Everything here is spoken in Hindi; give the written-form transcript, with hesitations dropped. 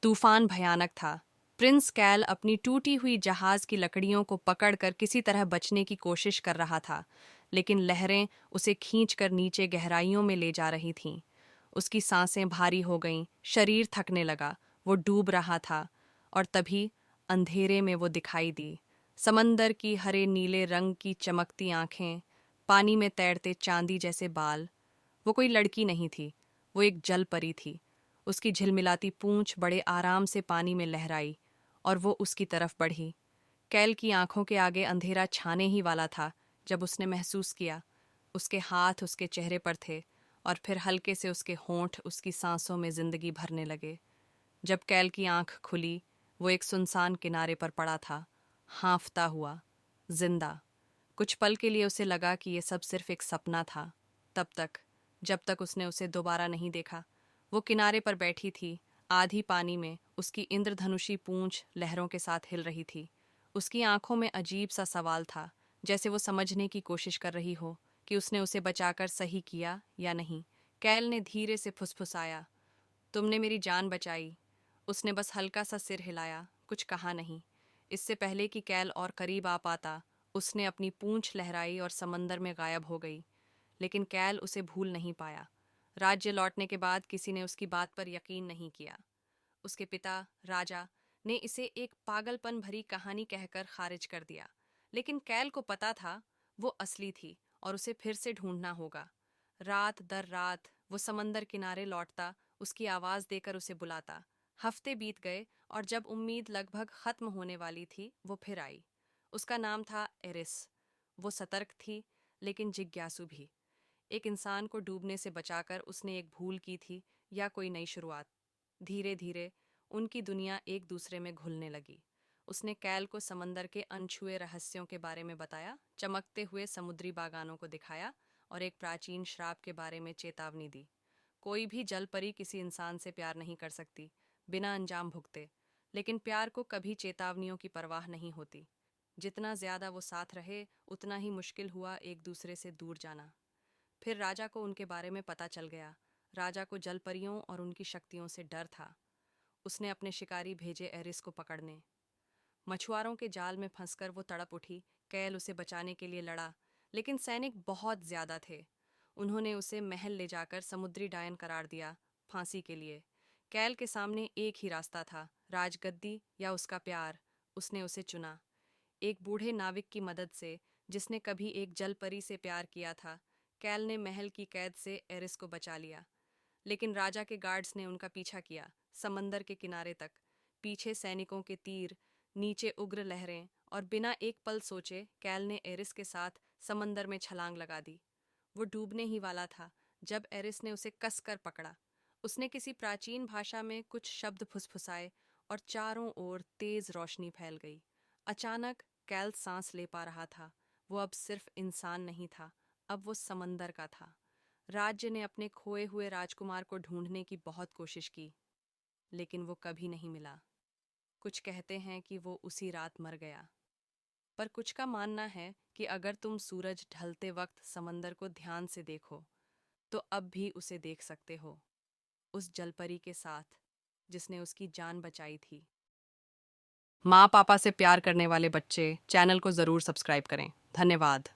तूफान भयानक था। प्रिंस कैल अपनी टूटी हुई जहाज की लकड़ियों को पकड़कर किसी तरह बचने की कोशिश कर रहा था, लेकिन लहरें उसे खींचकर नीचे गहराइयों में ले जा रही थीं। उसकी सांसें भारी हो गईं, शरीर थकने लगा, वो डूब रहा था। और तभी अंधेरे में वो दिखाई दी, समंदर की हरे नीले रंग की चमकती आंखें, पानी में तैरते चांदी जैसे बाल। वो कोई लड़की नहीं थी, वो एक जल परी थी। उसकी झिलमिलाती पूंछ बड़े आराम से पानी में लहराई और वो उसकी तरफ बढ़ी। कैल की आंखों के आगे अंधेरा छाने ही वाला था जब उसने महसूस किया उसके हाथ उसके चेहरे पर थे, और फिर हल्के से उसके होंठ उसकी सांसों में जिंदगी भरने लगे। जब कैल की आंख खुली, वो एक सुनसान किनारे पर पड़ा था, हाँफता हुआ, जिंदा। कुछ पल के लिए उसे लगा कि ये सब सिर्फ एक सपना था। तब तक, जब तक उसने उसे दोबारा नहीं देखा। वो किनारे पर बैठी थी, आधी पानी में, उसकी इंद्रधनुषी पूंछ लहरों के साथ हिल रही थी। उसकी आंखों में अजीब सा सवाल था, जैसे वो समझने की कोशिश कर रही हो कि उसने उसे बचाकर सही किया या नहीं। कैल ने धीरे से फुसफुसाया, तुमने मेरी जान बचाई। उसने बस हल्का सा सिर हिलाया, कुछ कहा नहीं। इससे पहले कि कैल और करीब आ पाता, उसने अपनी पूंछ लहराई और समंदर में गायब हो गई। लेकिन कैल उसे भूल नहीं पाया। राज्य लौटने के बाद किसी ने उसकी बात पर यकीन नहीं किया। उसके पिता, राजा, ने इसे एक पागलपन भरी कहानी कहकर खारिज कर दिया। लेकिन कैल को पता था वो असली थी और उसे फिर से ढूंढना होगा। रात दर रात वो समंदर किनारे लौटता, उसकी आवाज देकर उसे बुलाता। हफ्ते बीत गए और जब उम्मीद लगभग खत्म होने वाली थी, वो फिर आई। उसका नाम था एरिस। वो सतर्क थी, लेकिन जिज्ञासु भी। एक इंसान को डूबने से बचाकर उसने एक भूल की थी, या कोई नई शुरुआत। धीरे धीरे उनकी दुनिया एक दूसरे में घुलने लगी। उसने कैल को समंदर के अनछुए रहस्यों के बारे में बताया, चमकते हुए समुद्री बागानों को दिखाया और एक प्राचीन श्राप के बारे में चेतावनी दी। कोई भी जलपरी किसी इंसान से प्यार नहीं कर सकती, बिना अंजाम भुगते। लेकिन प्यार को कभी चेतावनियों की परवाह नहीं होती। जितना ज्यादा वो साथ रहे, उतना ही मुश्किल हुआ एक दूसरे से दूर जाना। फिर राजा को उनके बारे में पता चल गया। राजा को जलपरियों और उनकी शक्तियों से डर था। उसने अपने शिकारी भेजे एरिस को पकड़ने। मछुआरों के जाल में फंसकर वो तड़प उठी। कैल उसे बचाने के लिए लड़ा, लेकिन सैनिक बहुत ज्यादा थे। उन्होंने उसे महल ले जाकर समुद्री डायन करार दिया, फांसी के लिए। कैल के सामने एक ही रास्ता था, राजगद्दी या उसका प्यार। उसने उसे चुना। एक बूढ़े नाविक की मदद से, जिसने कभी एक जलपरी से प्यार किया था, कैल ने महल की कैद से एरिस को बचा लिया। लेकिन राजा के गार्ड्स ने उनका पीछा किया, समंदर के किनारे तक। पीछे सैनिकों के तीर, नीचे उग्र लहरें, और बिना एक पल सोचे कैल ने एरिस के साथ समंदर में छलांग लगा दी। वो डूबने ही वाला था जब एरिस ने उसे कसकर पकड़ा। उसने किसी प्राचीन भाषा में कुछ शब्द फुसफुसाए और चारों ओर तेज रोशनी फैल गई। अचानक कैल सांस ले पा रहा था। वो अब सिर्फ इंसान नहीं था, अब वो समंदर का था। राज्य ने अपने खोए हुए राजकुमार को ढूंढने की बहुत कोशिश की, लेकिन वो कभी नहीं मिला। कुछ कहते हैं कि वो उसी रात मर गया, पर कुछ का मानना है कि अगर तुम सूरज ढलते वक्त समंदर को ध्यान से देखो, तो अब भी उसे देख सकते हो, उस जलपरी के साथ जिसने उसकी जान बचाई थी। माँ पापा से प्यार करने वाले बच्चे चैनल को ज़रूर सब्सक्राइब करें। धन्यवाद।